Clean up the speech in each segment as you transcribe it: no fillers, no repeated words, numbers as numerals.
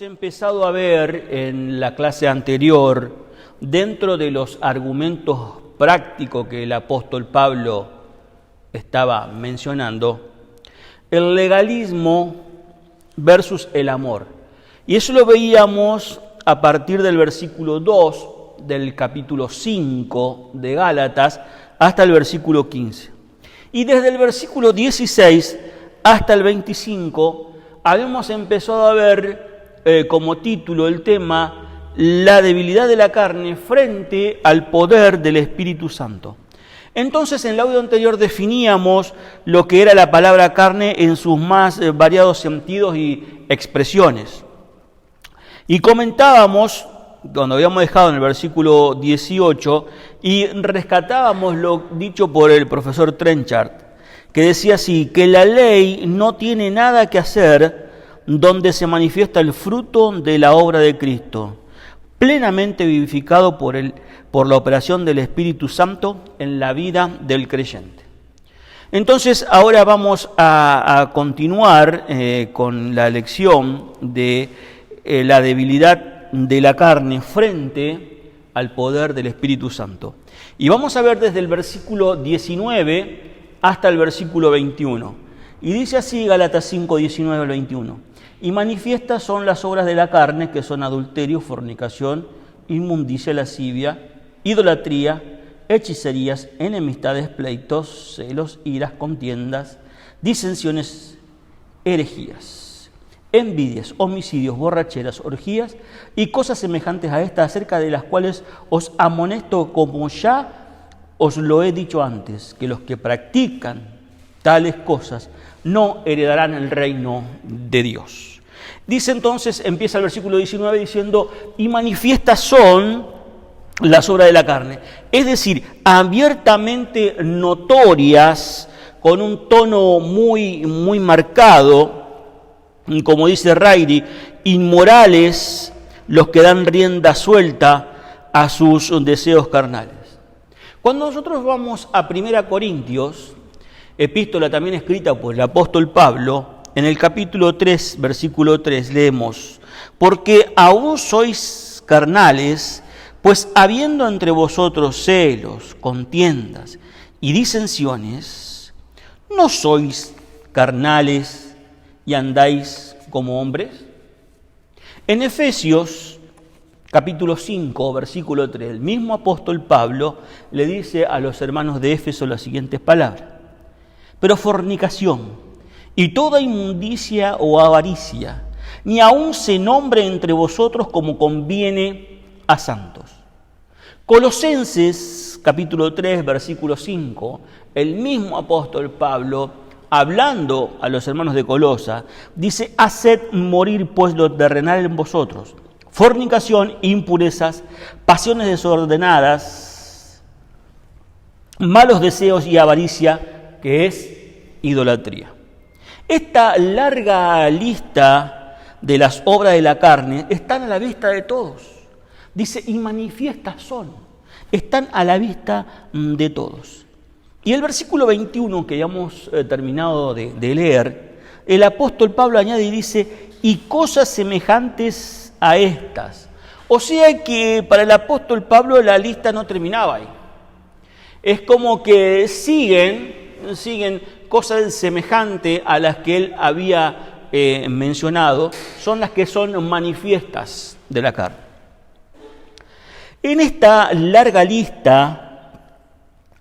Habíamos empezado a ver en la clase anterior, dentro de los argumentos prácticos que el apóstol Pablo estaba mencionando, el legalismo versus el amor. Y eso lo veíamos a partir del versículo 2 del capítulo 5 de Gálatas hasta el versículo 15. Y desde el versículo 16 hasta el 25 habíamos empezado a ver como título el tema la debilidad de la carne frente al poder del Espíritu Santo. Entonces, en el audio anterior definíamos lo que era la palabra carne en sus más variados sentidos y expresiones. Y comentábamos, cuando habíamos dejado en el versículo 18, y rescatábamos lo dicho por el profesor Trenchard, que decía así, que la ley no tiene nada que hacer donde se manifiesta el fruto de la obra de Cristo, plenamente vivificado por la operación del Espíritu Santo en la vida del creyente. Entonces, ahora vamos a continuar con la lección de la debilidad de la carne frente al poder del Espíritu Santo. Y vamos a ver desde el versículo 19 hasta el versículo 21. Y dice así Gálatas 5, 19 al 21. Y manifiestas son las obras de la carne, que son adulterio, fornicación, inmundicia, lascivia, idolatría, hechicerías, enemistades, pleitos, celos, iras, contiendas, disensiones, herejías, envidias, homicidios, borracheras, orgías y cosas semejantes a estas, acerca de las cuales os amonesto, como ya os lo he dicho antes, que los que practican tales cosas no heredarán el reino de Dios. Dice entonces, empieza el versículo 19 diciendo, y manifiestas son las obras de la carne. Es decir, abiertamente notorias, con un tono muy marcado, como dice Rairi, inmorales los que dan rienda suelta a sus deseos carnales. Cuando nosotros vamos a 1 Corintios, epístola también escrita por el apóstol Pablo, en el capítulo 3, versículo 3, leemos, porque aún sois carnales, pues habiendo entre vosotros celos, contiendas y disensiones, ¿no sois carnales y andáis como hombres? En Efesios, capítulo 5, versículo 3, el mismo apóstol Pablo le dice a los hermanos de Éfeso las siguientes palabras. Pero fornicación y toda inmundicia o avaricia, ni aun se nombre entre vosotros como conviene a santos. Colosenses, capítulo 3, versículo 5, el mismo apóstol Pablo, hablando a los hermanos de Colosa, dice, haced morir pues lo terrenal en vosotros, fornicación, impurezas, pasiones desordenadas, malos deseos y avaricia, que es idolatría. Esta larga lista de las obras de la carne están a la vista de todos. Dice, y manifiestas son, están a la vista de todos. Y el versículo 21 que ya hemos terminado de leer, el apóstol Pablo añade y dice, y cosas semejantes a estas. O sea que para el apóstol Pablo la lista no terminaba ahí. Es como que siguen cosas semejantes a las que él había mencionado, son las que son manifiestas de la carne. En esta larga lista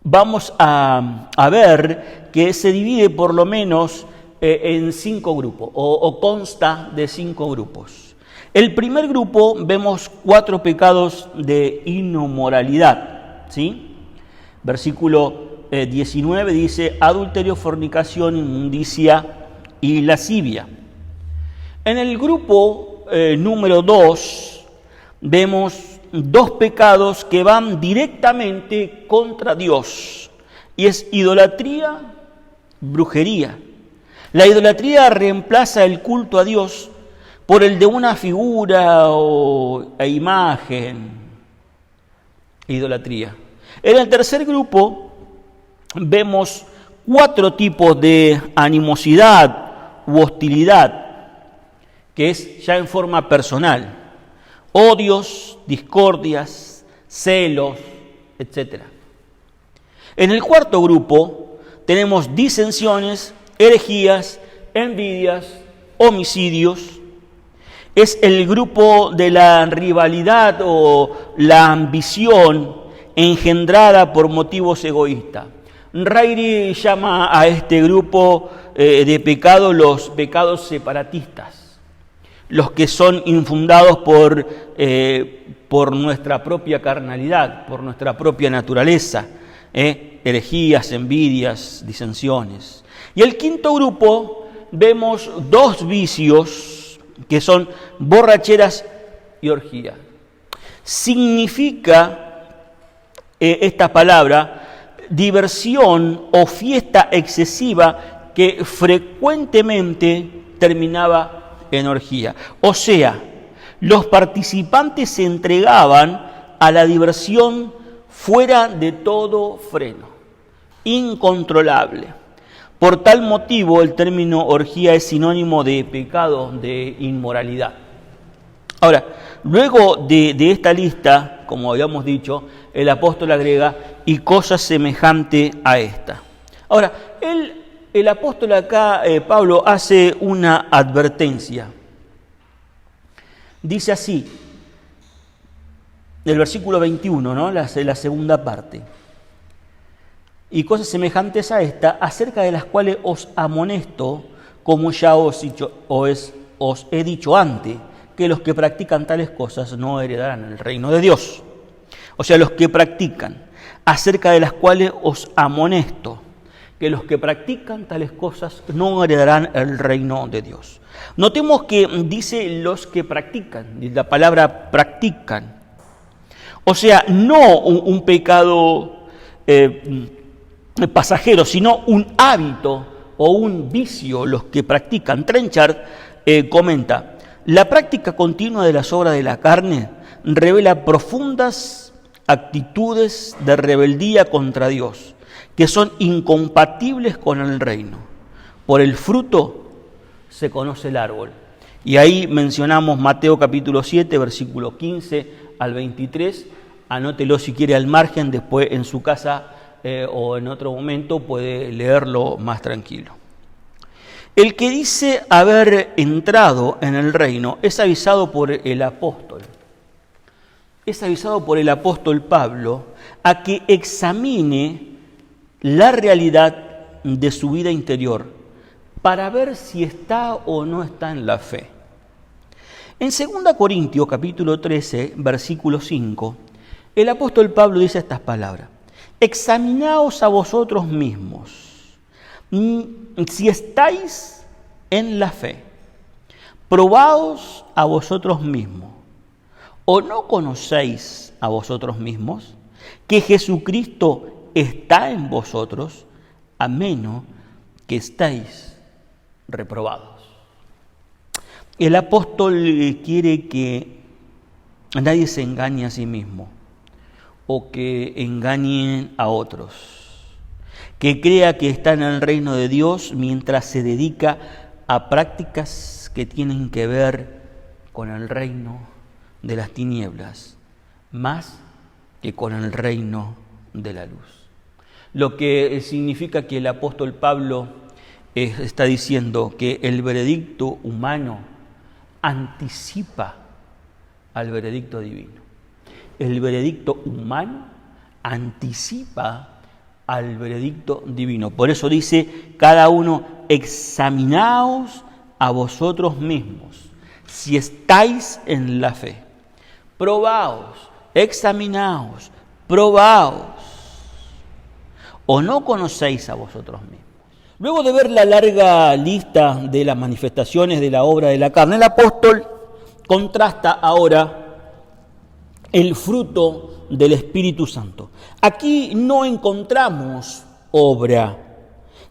vamos a ver que se divide por lo menos en 5 grupos, o consta de 5 grupos. El primer grupo vemos 4 pecados de inmoralidad, ¿sí? Versículo 19 dice, adulterio, fornicación, inmundicia y lascivia. En el grupo número 2 vemos 2 pecados que van directamente contra Dios, y es idolatría, brujería. La idolatría reemplaza el culto a Dios por el de una figura e imagen. Idolatría. En el tercer grupo vemos 4 tipos de animosidad u hostilidad, que es ya en forma personal. Odios, discordias, celos, etc. En el cuarto grupo tenemos disensiones, herejías, envidias, homicidios. Es el grupo de la rivalidad o la ambición engendrada por motivos egoístas. Reiri llama a este grupo de pecado los pecados separatistas, los que son infundados por nuestra propia carnalidad, por nuestra propia naturaleza, herejías, envidias, disensiones. Y el quinto grupo vemos dos vicios que son borracheras y orgías. Significa esta palabra diversión o fiesta excesiva que frecuentemente terminaba en orgía. O sea, los participantes se entregaban a la diversión fuera de todo freno, incontrolable. Por tal motivo, el término orgía es sinónimo de pecado, de inmoralidad. Ahora, luego de esta lista, como habíamos dicho, el apóstol agrega, y cosa semejante a esta. Ahora, el apóstol acá, Pablo, hace una advertencia. Dice así, del versículo 21, ¿no? la segunda parte. Y cosas semejantes a esta, acerca de las cuales os amonesto, como ya os he dicho antes, que los que practican tales cosas no heredarán el reino de Dios. O sea, los que practican, acerca de las cuales os amonesto, que los que practican tales cosas no heredarán el reino de Dios. Notemos que dice los que practican, la palabra practican. O sea, no un pecado pasajero, sino un hábito o un vicio, los que practican. Trenchard comenta, la práctica continua de las obras de la carne revela profundas actitudes de rebeldía contra Dios, que son incompatibles con el reino. Por el fruto se conoce el árbol. Y ahí mencionamos Mateo capítulo 7, versículo 15 al 23. Anótelo si quiere al margen, después en su casa o en otro momento puede leerlo más tranquilo. El que dice haber entrado en el reino es avisado por el apóstol. Es avisado por el apóstol Pablo a que examine la realidad de su vida interior para ver si está o no está en la fe. En 2 Corintios capítulo 13, versículo 5, el apóstol Pablo dice estas palabras: examinaos a vosotros mismos si estáis en la fe, probaos a vosotros mismos, ¿o no conocéis a vosotros mismos que Jesucristo está en vosotros, a menos que estáis reprobados? El apóstol quiere que nadie se engañe a sí mismo o que engañen a otros, que crea que está en el reino de Dios mientras se dedica a prácticas que tienen que ver con el reino de las tinieblas, más que con el reino de la luz. Lo que significa que el apóstol Pablo está diciendo que el veredicto humano anticipa al veredicto divino. El veredicto humano anticipa al veredicto divino. Por eso dice, cada uno examinaos a vosotros mismos, si estáis en la fe. Probaos, examinaos, probaos. ¿O no conocéis a vosotros mismos? Luego de ver la larga lista de las manifestaciones de la obra de la carne, el apóstol contrasta ahora el fruto del Espíritu Santo. Aquí no encontramos obra,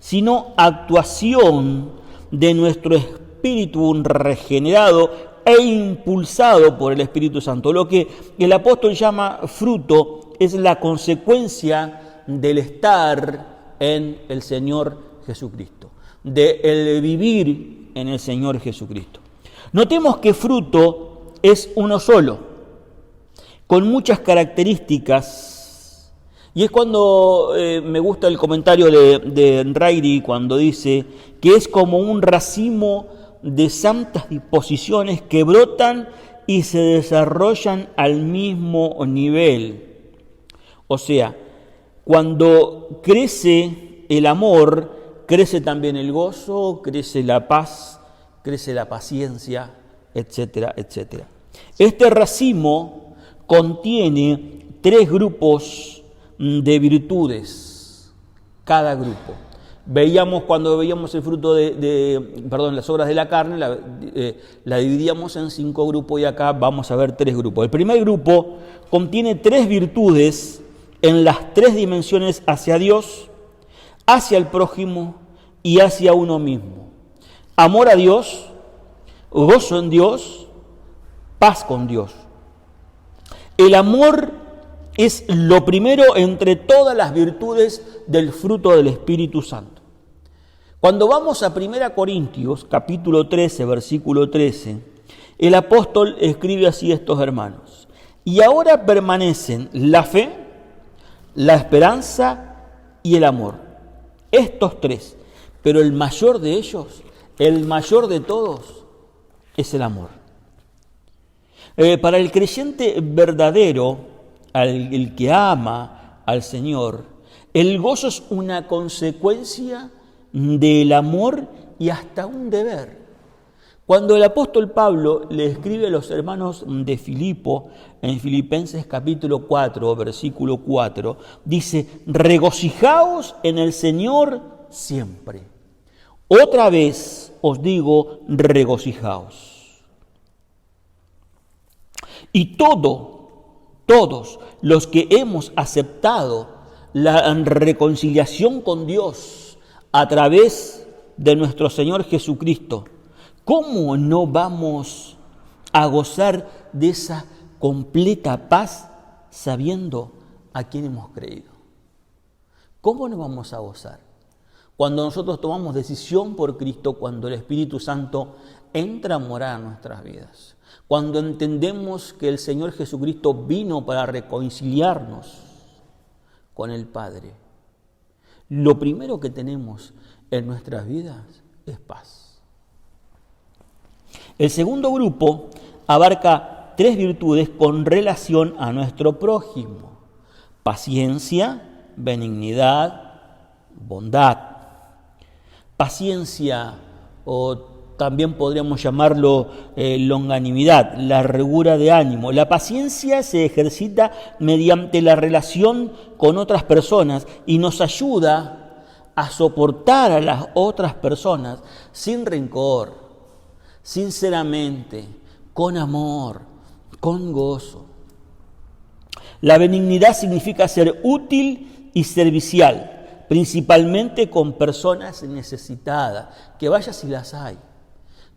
sino actuación de nuestro espíritu regenerado e impulsado por el Espíritu Santo. Lo que el apóstol llama fruto es la consecuencia del estar en el Señor Jesucristo, del vivir en el Señor Jesucristo. Notemos que fruto es uno solo, con muchas características. Y es cuando me gusta el comentario de Reiri cuando dice que es como un racimo de santas disposiciones que brotan y se desarrollan al mismo nivel. O sea, cuando crece el amor, crece también el gozo, crece la paz, crece la paciencia, etcétera, etcétera. Este racimo contiene 3 grupos de virtudes, cada grupo. Cuando veíamos el fruto las obras de la carne, la dividíamos en 5 grupos y acá vamos a ver 3 grupos. El primer grupo contiene 3 virtudes en las 3 dimensiones hacia Dios, hacia el prójimo y hacia uno mismo. Amor a Dios, gozo en Dios, paz con Dios. El amor es lo primero entre todas las virtudes del fruto del Espíritu Santo. Cuando vamos a 1 Corintios, capítulo 13, versículo 13, el apóstol escribe así a estos hermanos: y ahora permanecen la fe, la esperanza y el amor. Estos 3, pero el mayor de ellos, el mayor de todos, es el amor. Para el creyente verdadero, el que ama al Señor, el gozo es una consecuencia del amor y hasta un deber. Cuando el apóstol Pablo le escribe a los hermanos de Filipo, en Filipenses capítulo 4, versículo 4, dice: regocijaos en el Señor siempre. Otra vez os digo, regocijaos. Y todos los que hemos aceptado la reconciliación con Dios a través de nuestro Señor Jesucristo, ¿cómo no vamos a gozar de esa completa paz sabiendo a quién hemos creído? ¿Cómo no vamos a gozar? Cuando nosotros tomamos decisión por Cristo, cuando el Espíritu Santo entra a morar en nuestras vidas, cuando entendemos que el Señor Jesucristo vino para reconciliarnos con el Padre, lo primero que tenemos en nuestras vidas es paz. El segundo grupo abarca 3 virtudes con relación a nuestro prójimo: paciencia, benignidad, bondad. Paciencia, o también podríamos llamarlo longanimidad, la regura de ánimo. La paciencia se ejercita mediante la relación con otras personas y nos ayuda a soportar a las otras personas sin rencor, sinceramente, con amor, con gozo. La benignidad significa ser útil y servicial, principalmente con personas necesitadas, que vaya si las hay.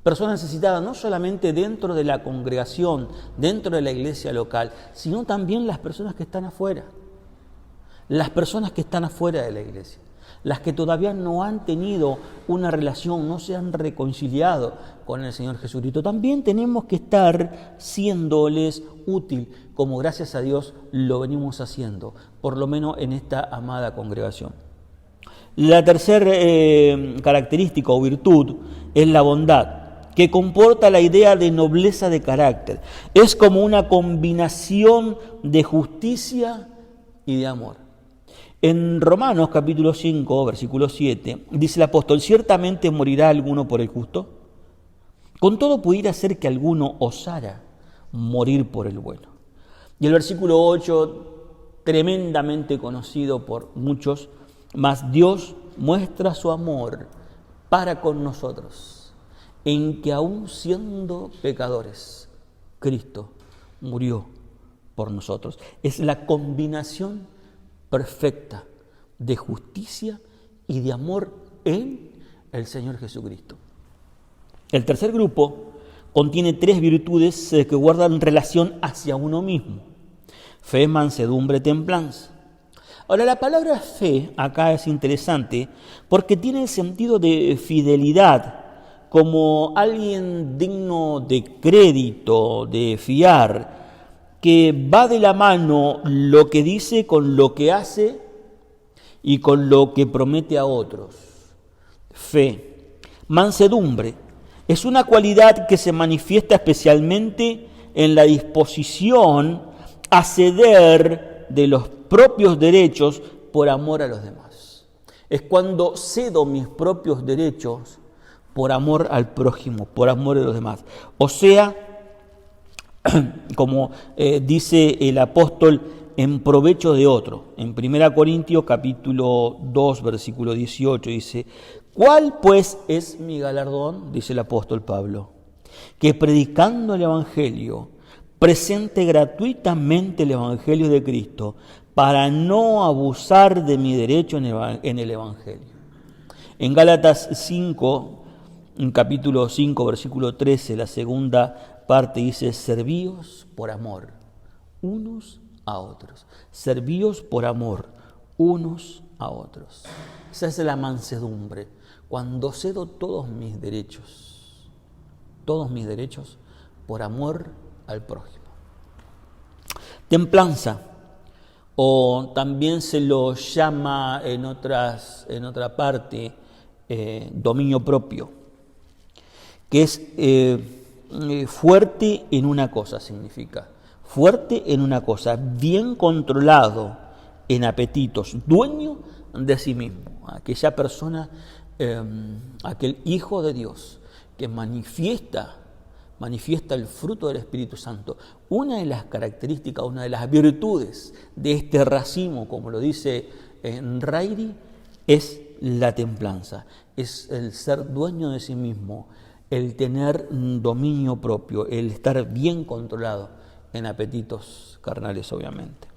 Personas necesitadas no solamente dentro de la congregación, dentro de la iglesia local, sino también las personas que están afuera. Las personas que están afuera de la iglesia, las que todavía no han tenido una relación, no se han reconciliado con el Señor Jesucristo. También tenemos que estar siéndoles útil, como gracias a Dios lo venimos haciendo, por lo menos en esta amada congregación. La tercera característica o virtud es la bondad, que comporta la idea de nobleza de carácter. Es como una combinación de justicia y de amor. En Romanos capítulo 5, versículo 7, dice el apóstol: ¿ciertamente morirá alguno por el justo? Con todo pudiera ser que alguno osara morir por el bueno. Y el versículo 8, tremendamente conocido por muchos: mas Dios muestra su amor para con nosotros, en que aun siendo pecadores, Cristo murió por nosotros. Es la combinación perfecta de justicia y de amor en el Señor Jesucristo. El tercer grupo contiene 3 virtudes que guardan relación hacia uno mismo: fe, mansedumbre, templanza. Ahora, la palabra fe acá es interesante porque tiene el sentido de fidelidad, como alguien digno de crédito, de fiar, que va de la mano lo que dice con lo que hace y con lo que promete a otros. Fe, mansedumbre, es una cualidad que se manifiesta especialmente en la disposición a ceder de los propios derechos por amor a los demás. Es cuando cedo mis propios derechos por amor al prójimo, por amor a los demás. O sea, como dice el apóstol, en provecho de otro. En 1 Corintios capítulo 2, versículo 18 dice: ¿cuál pues es mi galardón? Dice el apóstol Pablo, que predicando el Evangelio, presente gratuitamente el Evangelio de Cristo, para no abusar de mi derecho en el Evangelio. En Gálatas 5, en capítulo 5, versículo 13, la segunda parte dice: servíos por amor unos a otros. Servíos por amor unos a otros. Esa es la mansedumbre, cuando cedo todos mis derechos por amor al prójimo. Templanza, o también se lo llama en otra parte dominio propio, que es fuerte en una cosa, significa fuerte en una cosa, bien controlado en apetitos, dueño de sí mismo. Aquella persona, aquel hijo de Dios que manifiesta el fruto del Espíritu Santo. Una de las características, una de las virtudes de este racimo, como lo dice Reiri, es la templanza, es el ser dueño de sí mismo, el tener dominio propio, el estar bien controlado en apetitos carnales, obviamente.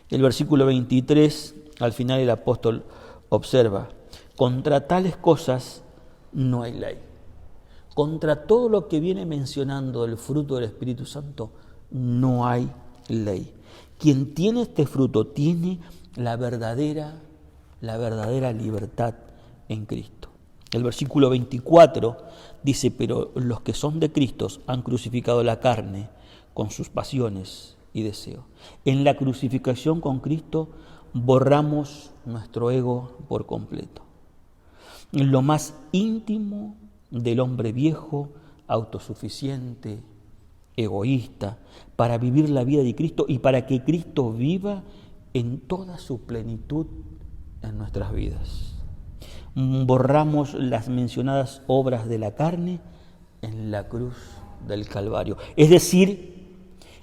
El versículo 23, al final el apóstol observa: contra tales cosas no hay ley. Contra todo lo que viene mencionando del fruto del Espíritu Santo, no hay ley. Quien tiene este fruto tiene la verdadera libertad en Cristo. El versículo 24 dice: pero los que son de Cristo han crucificado la carne con sus pasiones y deseos. En la crucificación con Cristo borramos nuestro ego por completo. En lo más íntimo del hombre viejo, autosuficiente, egoísta, para vivir la vida de Cristo y para que Cristo viva en toda su plenitud en nuestras vidas. Borramos las mencionadas obras de la carne en la cruz del Calvario. Es decir,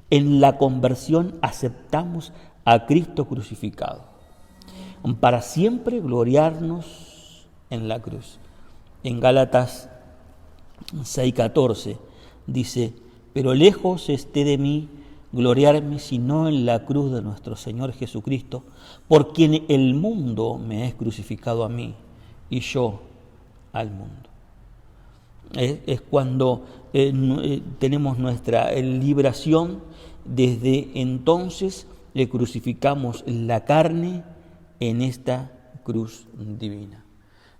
en la conversión aceptamos a Cristo crucificado, para siempre gloriarnos en la cruz. En Gálatas 6:14 dice: pero lejos esté de mí gloriarme sino en la cruz de nuestro Señor Jesucristo, por quien el mundo me es crucificado a mí y yo al mundo. Es cuando tenemos nuestra liberación. Desde entonces le crucificamos la carne en esta cruz divina.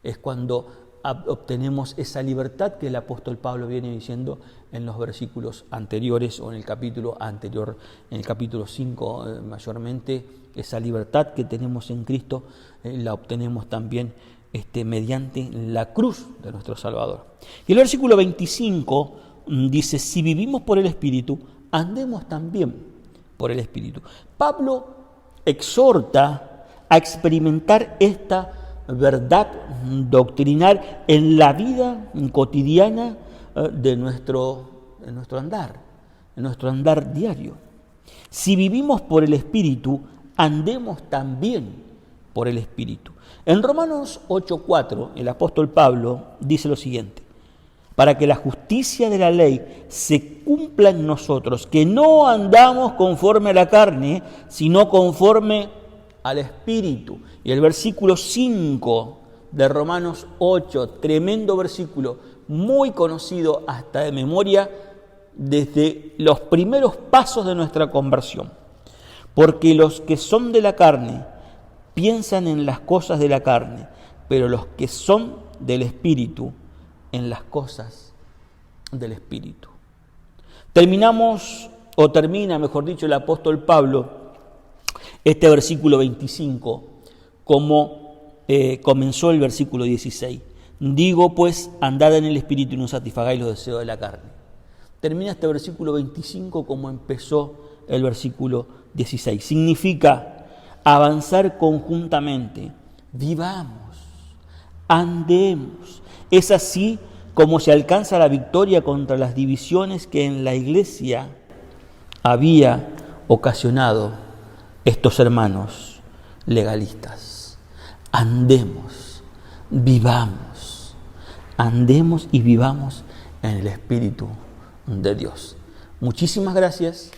Es cuando obtenemos esa libertad que el apóstol Pablo viene diciendo en los versículos anteriores o en el capítulo anterior, en el capítulo 5 mayormente. Esa libertad que tenemos en Cristo la obtenemos también mediante la cruz de nuestro Salvador. Y el versículo 25 dice: si vivimos por el Espíritu, andemos también por el Espíritu. Pablo exhorta a experimentar esta verdad doctrinal en la vida cotidiana de nuestro andar diario. Si vivimos por el Espíritu, andemos también por el Espíritu. En Romanos 8:4, el apóstol Pablo dice lo siguiente: para que la justicia de la ley se cumpla en nosotros, que no andamos conforme a la carne, sino conforme al Espíritu. Y el versículo 5 de Romanos 8, tremendo versículo, muy conocido hasta de memoria desde los primeros pasos de nuestra conversión. Porque los que son de la carne piensan en las cosas de la carne, pero los que son del Espíritu en las cosas del Espíritu. Termina, mejor dicho, el apóstol Pablo este versículo 25, como comenzó el versículo 16. Digo, pues, andad en el Espíritu y no satisfagáis los deseos de la carne. Termina este versículo 25 como empezó el versículo 16. Significa avanzar conjuntamente, vivamos, andemos. Es así como se alcanza la victoria contra las divisiones que en la iglesia había ocasionado estos hermanos legalistas. Andemos, vivamos, andemos y vivamos en el Espíritu de Dios. Muchísimas gracias